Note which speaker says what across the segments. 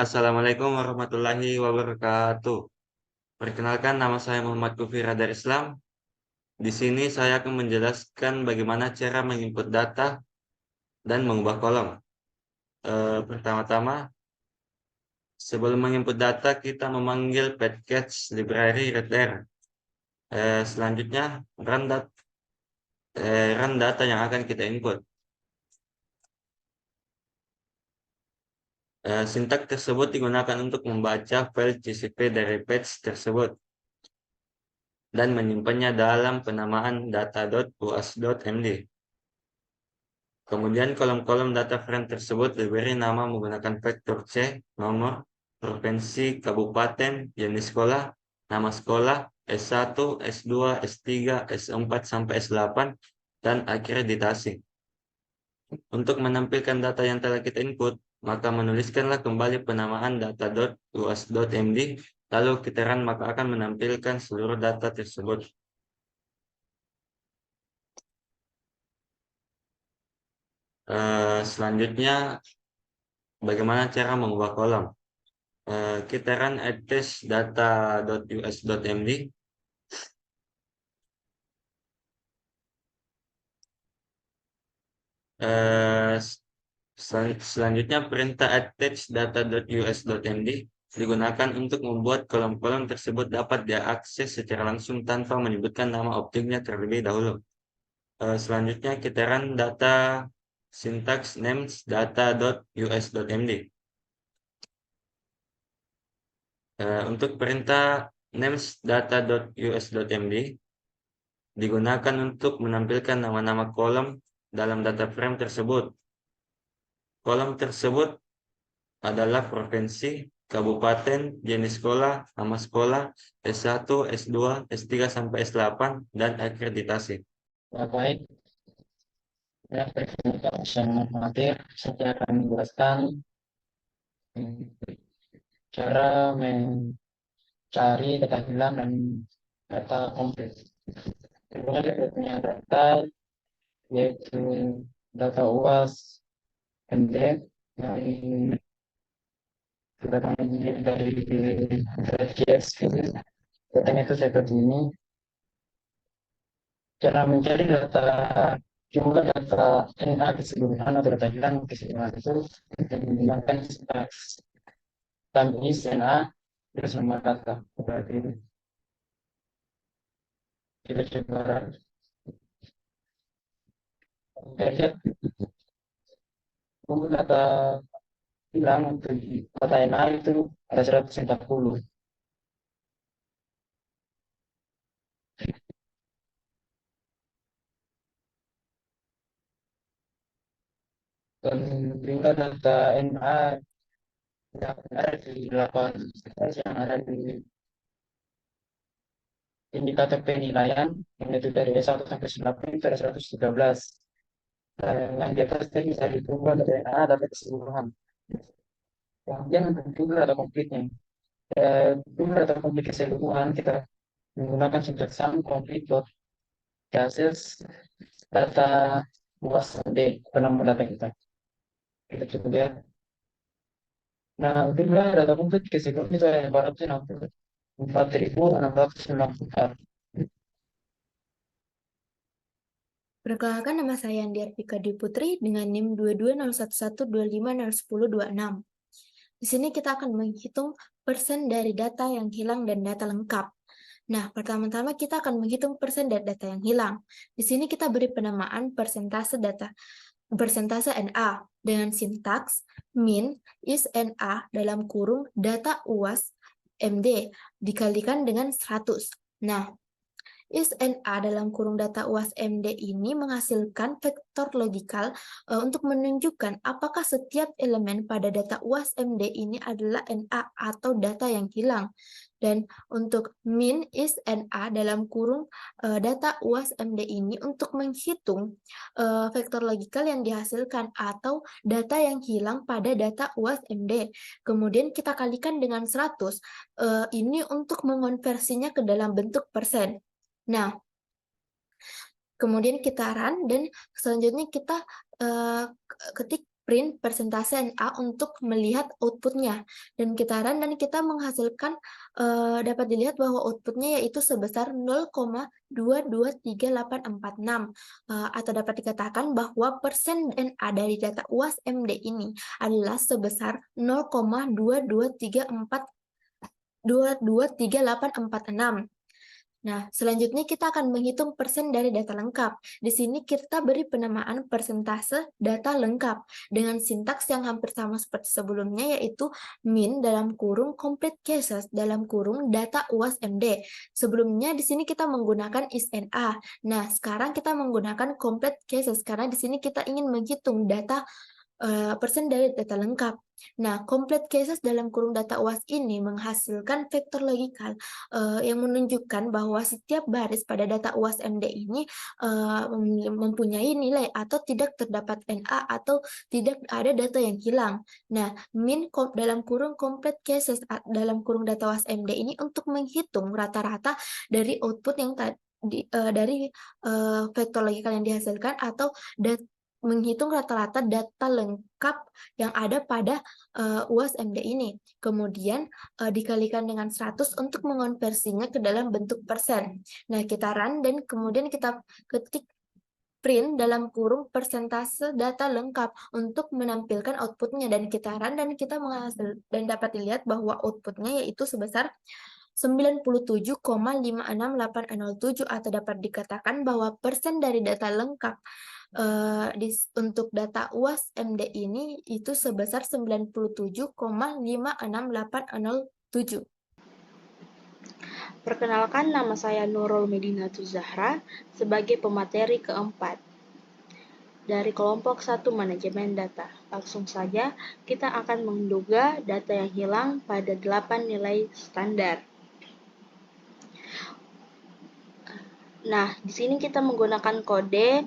Speaker 1: Assalamualaikum warahmatullahi wabarakatuh. Perkenalkan, nama saya Muhammad Kufi Radar Islam. Di sini saya akan menjelaskan bagaimana cara menginput data dan mengubah kolom. Pertama-tama, sebelum menginput data, kita memanggil package library reader. Selanjutnya, run data yang akan kita input. Sintak tersebut digunakan untuk membaca file CSV dari page tersebut dan menyimpannya dalam penamaan data.uas.md. Kemudian kolom-kolom data frame tersebut diberi nama menggunakan vektor C, nomor, provinsi, kabupaten, jenis sekolah, nama sekolah, S1, S2, S3, S4, sampai S8, dan akreditasi. Untuk menampilkan data yang telah kita input, maka menuliskanlah kembali penamaan data.uas.md, lalu kita run, maka akan menampilkan seluruh data tersebut. Selanjutnya, bagaimana cara mengubah kolom? Kita run test data.us.md. Selanjutnya, perintah attach data.us.md digunakan untuk membuat kolom-kolom tersebut dapat diakses secara langsung tanpa menyebutkan nama objeknya terlebih dahulu. Selanjutnya, kita run data syntax names data.us.md. Untuk perintah names data.us.md digunakan untuk menampilkan nama-nama kolom dalam data frame tersebut. Kolom tersebut adalah provinsi, kabupaten, jenis sekolah, nama sekolah, S1, S2, S3, sampai S8, dan akreditasi.
Speaker 2: Ya, baik, ya, perkenalkan saya Mahathir. Saya akan menjelaskan cara mencari data hilang dan data komplit. Kemudian kita punya data, yaitu data UAS MD yang kita ambil dari CSV. Datanya itu seperti ini. Cara mencari data jumlah data NA keseluruhan atau data hilang keseluruhan itu menggunakan sintaks tamis NA terus nomor data. Berarti kita coba lihat jumlah data hilang untuk data NA itu ada 140. Dan jumlah data NA yang ada di 8 yang ada di indikator penilaian yaitu dari S1 sampai 9 itu ada 113. Yang di atas tadi bisa ditunggu dari NA data keseluruhan. Kemudian untuk jumlah data komplitnya. Jumlah data komplit keseluruhan kita menggunakan sintaks sum complete dot cases data luas di penemu data kita. Kita coba lihat. Nah, jumlah data komplit keseluruhan itu ada 464.694.
Speaker 3: Perkenalkan, nama saya Andi Arvika Dwi Putri dengan NIM 220112501026. Di sini kita akan menghitung persen dari data yang hilang dan data lengkap. Nah, pertama-tama kita akan menghitung persen dari data yang hilang. Di sini kita beri penamaan persentase NA dengan sintaks min is NA dalam kurung data UAS MD dikalikan dengan 100. Nah, is NA dalam kurung data UAS MD ini menghasilkan vektor logikal untuk menunjukkan apakah setiap elemen pada data UAS MD ini adalah NA atau data yang hilang. Dan untuk min is NA dalam kurung data UAS MD ini untuk menghitung vektor logikal yang dihasilkan atau data yang hilang pada data UAS MD. Kemudian kita kalikan dengan 100, ini untuk mengonversinya ke dalam bentuk persen. Nah, kemudian kita run dan selanjutnya kita ketik print persentase NA untuk melihat outputnya. Dan kita run dan kita menghasilkan, dapat dilihat bahwa outputnya yaitu sebesar 0,223846. Atau dapat dikatakan bahwa persen NA dari data UAS MD ini adalah sebesar 0,223846. Nah, selanjutnya kita akan menghitung persen dari data lengkap. Di sini kita beri penamaan persentase data lengkap dengan sintaks yang hampir sama seperti sebelumnya, yaitu min dalam kurung complete cases dalam kurung data UAS MD. Sebelumnya di sini kita menggunakan is_NA. Nah, sekarang kita menggunakan complete cases karena di sini kita ingin menghitung data persen dari data lengkap. Nah, complete cases dalam kurung data UAS ini menghasilkan vektor logikal yang menunjukkan bahwa setiap baris pada data UAS MD ini mempunyai nilai atau tidak terdapat NA atau tidak ada data yang hilang. Nah, min dalam kurung complete cases dalam kurung data UAS MD ini untuk menghitung rata-rata dari output yang dari vektor logikal yang dihasilkan atau menghitung rata-rata data lengkap yang ada pada UAS MD ini. Kemudian dikalikan dengan 100 untuk mengonversinya ke dalam bentuk persen. Nah, kita run dan kemudian kita ketik print dalam kurung persentase data lengkap untuk menampilkan outputnya, dan kita run dan kita menghasilkan dan dapat dilihat bahwa outputnya yaitu sebesar 97,56807 atau dapat dikatakan bahwa persen dari data lengkap untuk data UAS MD ini itu sebesar 97,56807.
Speaker 4: Perkenalkan, nama saya Nurul Medinatul Zahra sebagai pemateri keempat dari kelompok 1 manajemen data. Langsung saja kita akan menduga data yang hilang pada 8 nilai standar. Nah, di sini kita menggunakan kode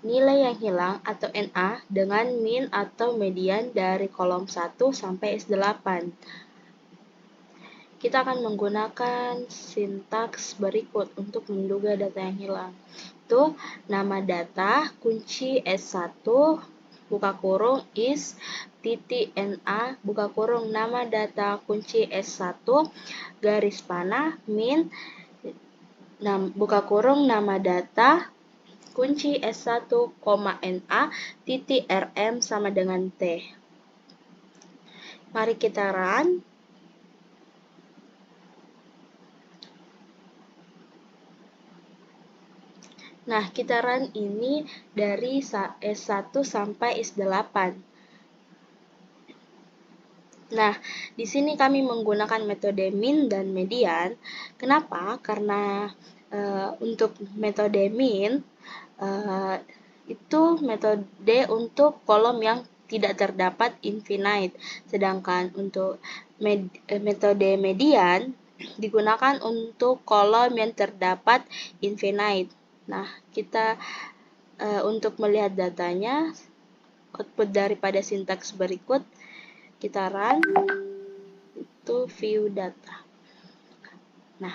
Speaker 4: nilai yang hilang atau NA dengan min atau median dari kolom 1 sampai S8. Kita akan menggunakan sintaks berikut untuk menduga data yang hilang. Itu nama data, kunci S1, buka kurung is, titik NA, buka kurung nama data, kunci S1, garis panah, min, buka kurung nama data, kunci S1, NA, titik RM sama dengan T. Mari kita run. Nah, kita run ini dari S1 sampai S8. Nah, di sini kami menggunakan metode min dan median. Kenapa? Karena untuk metode min, itu metode untuk kolom yang tidak terdapat infinite, sedangkan untuk metode median digunakan untuk kolom yang terdapat infinite. Nah, kita untuk melihat datanya, output daripada sintaks berikut, kita run, itu view data. Nah,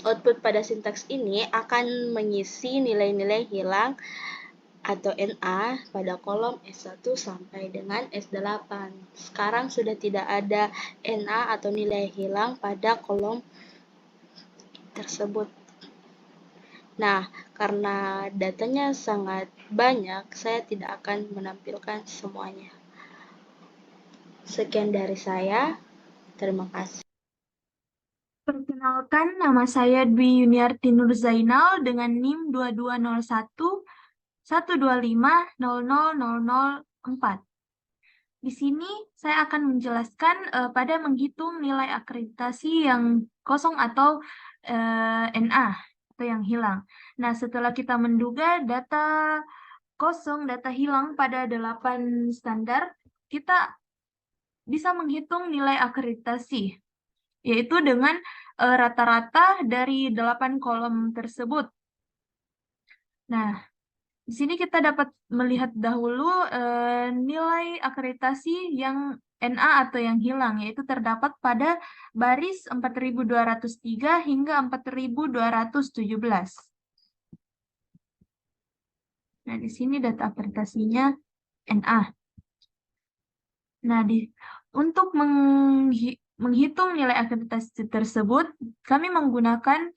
Speaker 4: output pada sintaks ini akan mengisi nilai-nilai hilang atau NA pada kolom S1 sampai dengan S8. Sekarang sudah tidak ada NA atau nilai hilang pada kolom tersebut. Nah, karena datanya sangat banyak, saya tidak akan menampilkan semuanya. Sekian dari saya. Terima kasih.
Speaker 5: Perkenalkan, nama saya Dwi Yuniarti Nur Zainal dengan NIM 2201 125 00004. Di sini saya akan menjelaskan pada menghitung nilai akreditasi yang kosong atau NA atau yang hilang. Nah, setelah kita menduga data kosong, data hilang pada 8 standar, kita bisa menghitung nilai akreditasi, yaitu dengan rata-rata dari 8 kolom tersebut. Nah, di sini kita dapat melihat dahulu nilai akreditasi yang NA atau yang hilang, yaitu terdapat pada baris 4203 hingga 4217. Nah, di sini data akreditasinya NA. Nah, untuk menghitung nilai akreditasi tersebut, kami menggunakan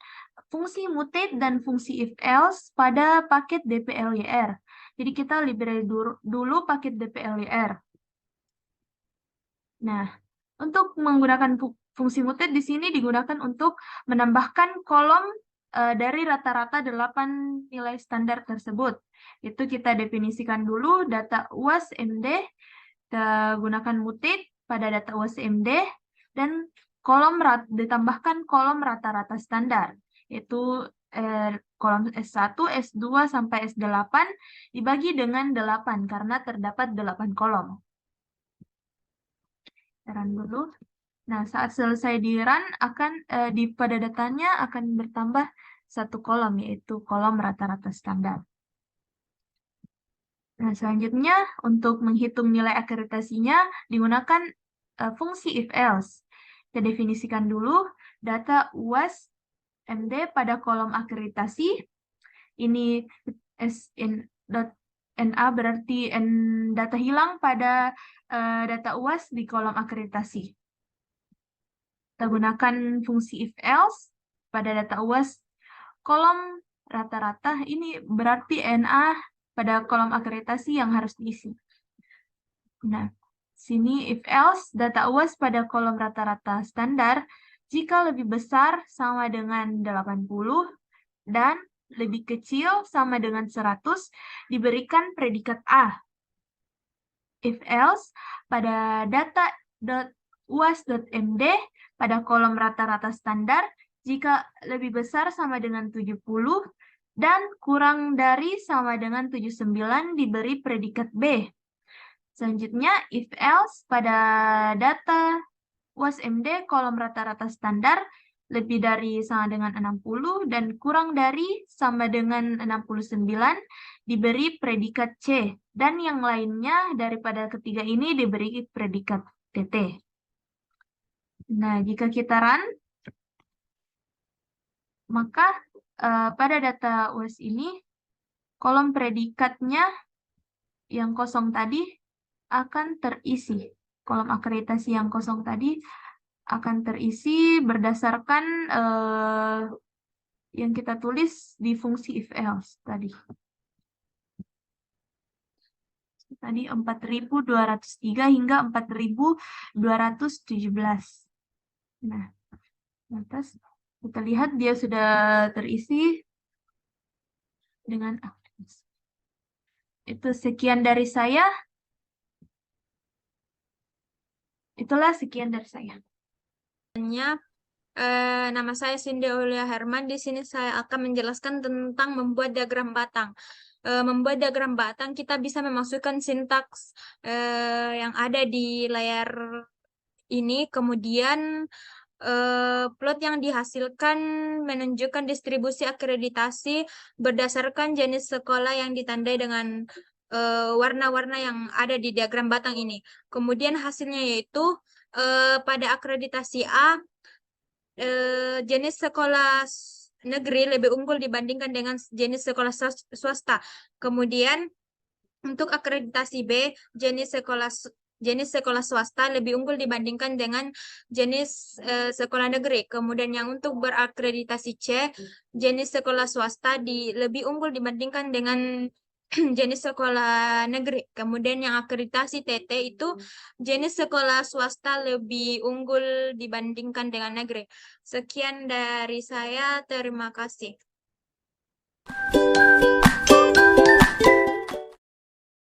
Speaker 5: fungsi mutate dan fungsi if else pada paket DPLYR. Jadi kita library dulu paket DPLYR. Nah, untuk menggunakan fungsi mutate di sini digunakan untuk menambahkan kolom dari rata-rata 8 nilai standar tersebut. Itu kita definisikan dulu data UAS MD, kita gunakan mutate pada data UAS MD, dan ditambahkan kolom rata-rata standar, yaitu kolom S1, S2, sampai S8 dibagi dengan 8 karena terdapat 8 kolom. Run dulu. Nah, saat selesai di run, pada datanya akan bertambah 1 kolom, yaitu kolom rata-rata standar. Nah, selanjutnya untuk menghitung nilai akreditasinya digunakan fungsi if else. Kita definisikan dulu data UAS MD pada kolom akreditasi. Ini NA berarti data hilang pada data UAS di kolom akreditasi. Kita gunakan fungsi if else pada data UAS kolom rata-rata, ini berarti NA pada kolom akreditasi yang harus diisi. Nah, sini if else data UAS pada kolom rata-rata standar jika lebih besar sama dengan 80 dan lebih kecil sama dengan 100 diberikan predikat A. If else pada data.uas.md pada kolom rata-rata standar jika lebih besar sama dengan 70 dan kurang dari sama dengan 79 diberi predikat B. Selanjutnya, if else pada data UAS-MD kolom rata-rata standar lebih dari sama dengan 60 dan kurang dari sama dengan 69 diberi predikat C. Dan yang lainnya daripada ketiga ini diberi predikat TT. Nah, jika kita run, maka pada data UAS ini, kolom predikatnya yang kosong tadi akan terisi. Kolom akreditasi yang kosong tadi akan terisi berdasarkan yang kita tulis di fungsi if else tadi. Tadi 4203 hingga 4217. Nah, atas kita lihat dia sudah terisi dengan akreditasi. Itu sekian dari saya. Itulah sekian dari saya.
Speaker 3: Nama saya Cindy Aulia Herman. Di sini saya akan menjelaskan tentang membuat diagram batang. Membuat diagram batang kita bisa memasukkan sintaks yang ada di layar ini, kemudian plot yang dihasilkan menunjukkan distribusi akreditasi berdasarkan jenis sekolah yang ditandai dengan warna-warna yang ada di diagram batang ini. Kemudian hasilnya yaitu pada akreditasi A, jenis sekolah negeri lebih unggul dibandingkan dengan jenis sekolah swasta. Kemudian untuk akreditasi B, jenis sekolah swasta lebih unggul dibandingkan dengan jenis sekolah negeri. Kemudian yang untuk berakreditasi C, jenis sekolah swasta lebih unggul dibandingkan dengan jenis sekolah negeri. Kemudian yang akreditasi TT itu jenis sekolah swasta lebih unggul dibandingkan dengan negeri. Sekian dari saya, terima kasih.